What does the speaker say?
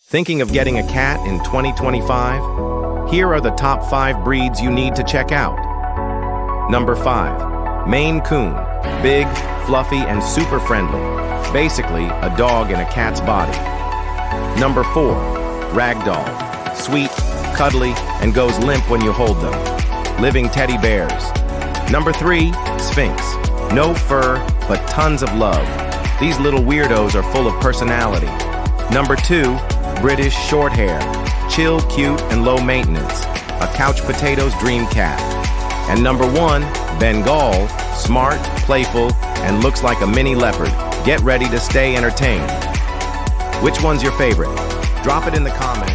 Thinking of getting a cat in 2025? Here are the top 5 breeds you need to check out. Number 5. Maine Coon. Big, fluffy, and super friendly. Basically, a dog in a cat's body. Number 4. Ragdoll. Sweet, cuddly, and goes limp when you hold them. Living teddy bears. Number 3. Sphinx. No fur, but tons of love. These little weirdos are full of personality. Number 2. British Shorthair. Chill, cute, and low maintenance. A couch potato's dream cat. And number 1. Bengal. Smart, playful, and looks like a mini leopard. Get ready to stay entertained. Which one's your favorite? Drop it in the comments.